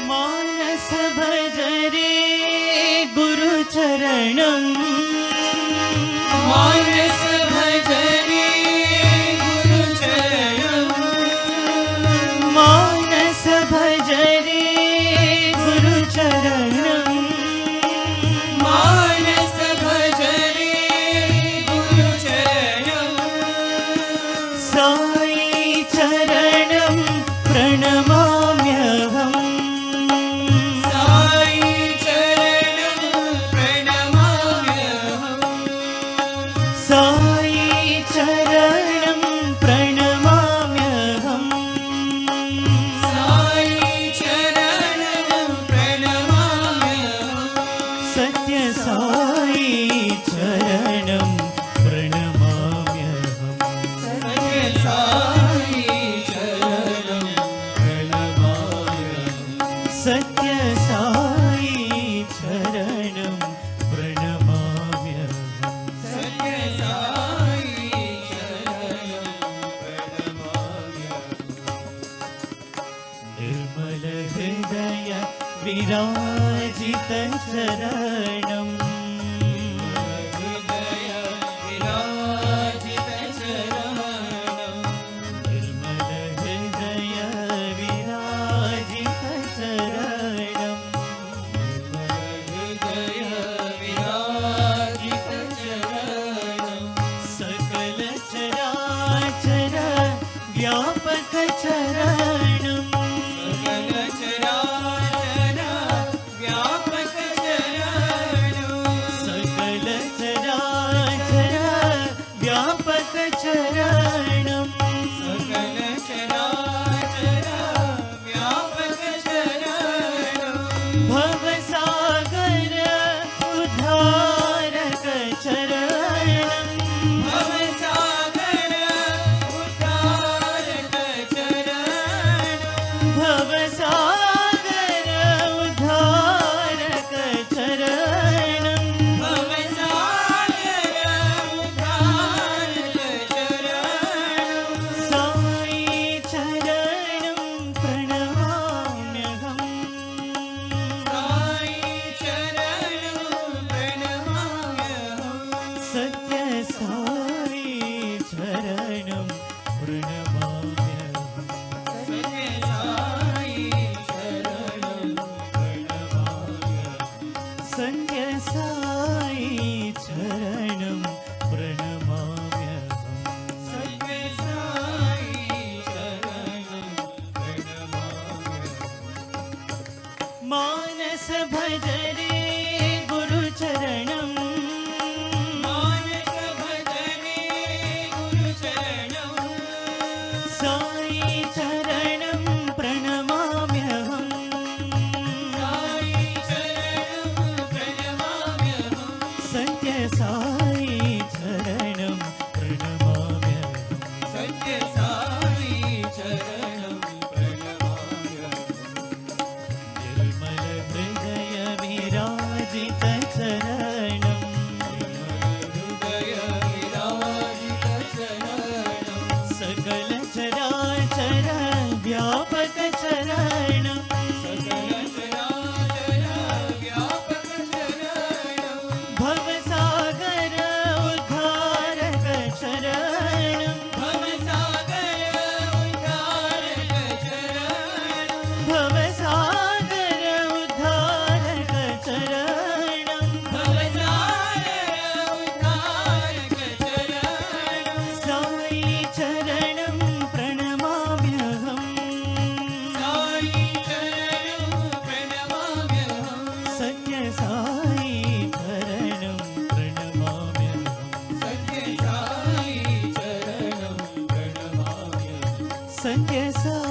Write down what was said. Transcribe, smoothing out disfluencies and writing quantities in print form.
मानस भजरे गुरुचरणं मानस भजरे गुरुचरणं मानस भजरे गुरुचरणं मानस भजरे गुरुचरणं साई चरणं प्रणमाम्यहम् साई चरणं प्रणमाम्यहम् साई चरणं प्रणमाम्यहम् साई चरणं प्रणमाम्यहम् सत्य साई चरणं प्रणमाम्यहम् सत्य साई चरणं प्रणमाम्यहम् सत्य साई चरणं प्रणमाम्यहम् सत्य साई चरणं प्रणमाम्यहम् निर्मल हृदय विराजित चरणं हृदय विराजित चरणं निर्मल हृदय विराजित चरणं हृदय विराजित चरणं सकल चराचर व्यापक चरणं सकल चराचर व्यापक चरणं सकल चराचर व्यापक चरणं सकल चराचर व्यापक चरणं भवसागर उद्धारक चरणं भवसागर उद्धारक चरणं भवसागर उद्धारक चरणं भवसागर उद्धारक चरणं साई चरणं प्रणमाम्यहम् साई चरणं प्रणमाम्यहम् सत्य साई चरणं प्रणमाम्यहम् सत्य साई चरणं प्रणमाम्यहम् सत्य साई चरणं प्रणमाम्यहम् सत्य साई चरणं प्रणमाम्यहम् मानस भजरे गुरुचरणं मानस भजरे गुरुचरणं साई चरणं प्रणमाम्यहम् साई चरणं प्रणमाम्यहम् सत्य साई चरणं प्रणमाम्यहम् सत्य साई चरणं प्रणमाम्यहम् निर्मल हृदय विराजित चरणं हृदय विराजित चरणं सकल चराचर व्यापक चरणं सकल चराचर व्यापक चरणं भवसागर उद्धारक चरणं भवसागर उद्धारक चरणं भवसागर उद्धारक चरणं भवसागर उद्धारक चरणं साई चरणं प्रणमाम्यहम् साई चरणं प्रणमाम्यहम् सत्य साई चरणं प्रणमाम्यहम् सत्य साई चरणं प्रणमाम्यहम् सत्य साई